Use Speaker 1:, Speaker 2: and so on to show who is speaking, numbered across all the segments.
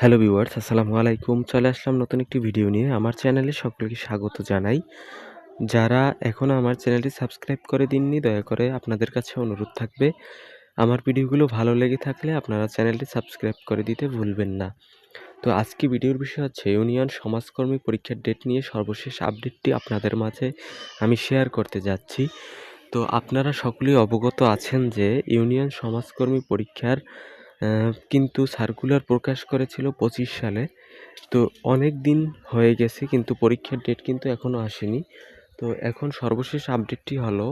Speaker 1: Hello viewers, আসসালামু আলাইকুম। চলে আসলাম নতুন একটি ভিডিও নিয়ে। আমার চ্যানেলে সকলকে স্বাগত জানাই। যারা এখনও আমার চ্যানেলটি সাবস্ক্রাইব করে দিননি, দয়া করে আপনাদের কাছে অনুরোধ থাকবে, আমার ভিডিওগুলো ভালো লেগে থাকলে আপনারা চ্যানেলটি সাবস্ক্রাইব করে দিতে ভুলবেন না। তো আজকে ভিডিওর বিষয় হচ্ছে ইউনিয়ন সমাজকর্মী পরীক্ষার ডেট নিয়ে সর্বশেষ আপডেটটি আপনাদের মাঝে আমি শেয়ার করতে যাচ্ছি। তো আপনারা সকলেই অবগত আছেন যে ইউনিয়ন সমাজকর্মী পরীক্ষার কিন্তু সার্কুলার প্রকাশ করেছিল ২৫ সালে। তো অনেক দিন হয়ে গেছে কিন্তু পরীক্ষার ডেট কিন্তু এখনও আসেনি। তো এখন সর্বশেষ আপডেটটি হলো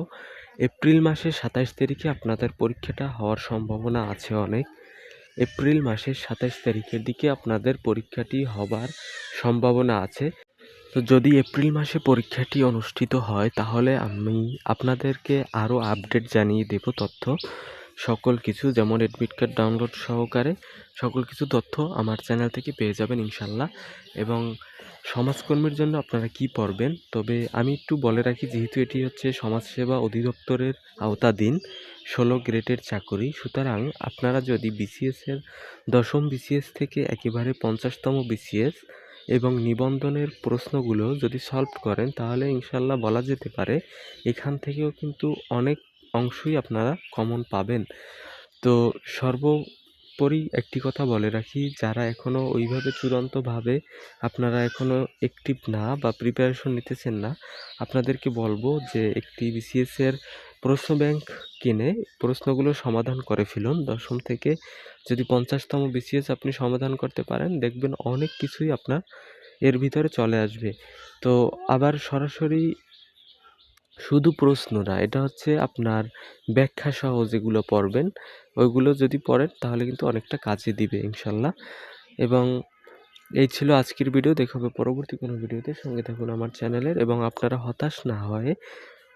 Speaker 1: এপ্রিল মাসের ২৭ তারিখে আপনাদের পরীক্ষাটা হওয়ার সম্ভাবনা আছে অনেক। এপ্রিল মাসের ২৭ তারিখের দিকে আপনাদের পরীক্ষাটি হবার সম্ভাবনা আছে। তো যদি এপ্রিল মাসে পরীক্ষাটি অনুষ্ঠিত হয় তাহলে আমি আপনাদেরকে আরও আপডেট জানিয়ে দেব তথ্য। সকল কিছু যেমন অ্যাডমিট কার্ড ডাউনলোড সহকারে সকল কিছু তথ্য আমার চ্যানেল থেকে পেয়ে যাবেন ইনশাল্লাহ। এবং সমাজকর্মীর জন্য আপনারা কি পড়বেন, তবে আমি একটু বলে রাখি, যেহেতু এটি হচ্ছে সমাজসেবা অধিদপ্তরের আওতাধীন ১৬ গ্রেডের চাকুরি, সুতরাং আপনারা যদি বিসিএসের ১০ম বিসিএস থেকে একেবারে ৫০তম বিসিএস এবং নিবন্ধনের প্রশ্নগুলো যদি সলভ করেন তাহলে ইনশাল্লাহ বলা যেতে পারে এখান থেকেও কিন্তু অনেক অংশই আপনারা কমন পাবেন। তো সর্বোপরি একটি কথা বলে রাখি, যারা এখনও ওইভাবে চূড়ান্তভাবে আপনারা এখনও অ্যাক্টিভ না বা প্রিপারেশন নিতেছেন না, আপনাদেরকে বলবো যে একটি বিসিএসের প্রশ্ন ব্যাংক কিনে প্রশ্নগুলো সমাধান করে ফেলুন। ১০ম থেকে যদি ৫০তম বিসিএস আপনি সমাধান করতে পারেন, দেখবেন অনেক কিছুই আপনার এর ভিতরে চলে আসবে। তো আবার সরাসরি শুধু প্রশ্ন না, এটা হচ্ছে আপনার ব্যাখ্যাসহ যেগুলো পড়বেন, ওইগুলো যদি পড়েন তাহলে কিন্তু অনেকটা কাজে দিবে ইনশাল্লাহ। এবং এই ছিল আজকের ভিডিও। দেখা হবে পরবর্তী কোনো ভিডিওতে। সঙ্গে থাকুন আমার চ্যানেলের এবং আপনারা হতাশ না হয়ে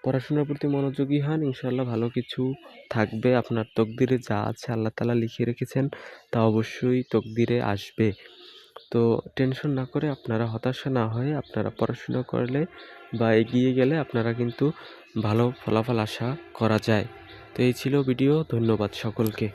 Speaker 1: পড়াশোনার প্রতি মনোযোগী হন। ইনশাল্লাহ ভালো কিছু থাকবে। আপনার তকদিরে যা আছে আল্লাহ তাআলা লিখে রেখেছেন তা অবশ্যই তকদিরে আসবে। তো টেনশন না করে, আপনারা হতাশা না হয়ে আপনারা পড়াশোনা করলে বা এগিয়ে গেলে আপনারা কিন্তু ভালো ফলাফল আশা করা যায়। তো এই ছিল ভিডিও। ধন্যবাদ সকলকে।